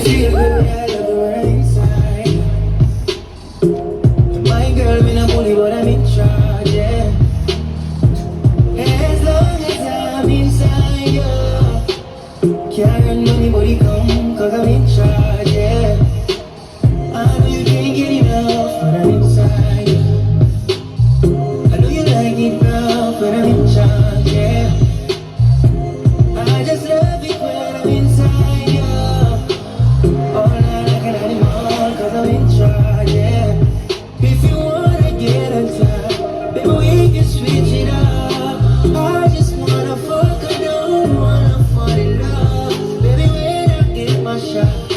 feel good, I love the way I'm inside. My girl, me not bully, but I'm in charge, yeah. As long as I'm inside, yeah. Can't run money, body come, cause I'm in charge, yeah. I know you can't get enough, but I'm inside. I know you like it rough, but I'm in charge, yeah. I just love it when I'm inside, yeah. All night like an animal, cause I'm in charge, yeah. If you wanna get inside, baby, we can switch it up. I just wanna fuck, I don't wanna fall in love. Baby, when I get my shot,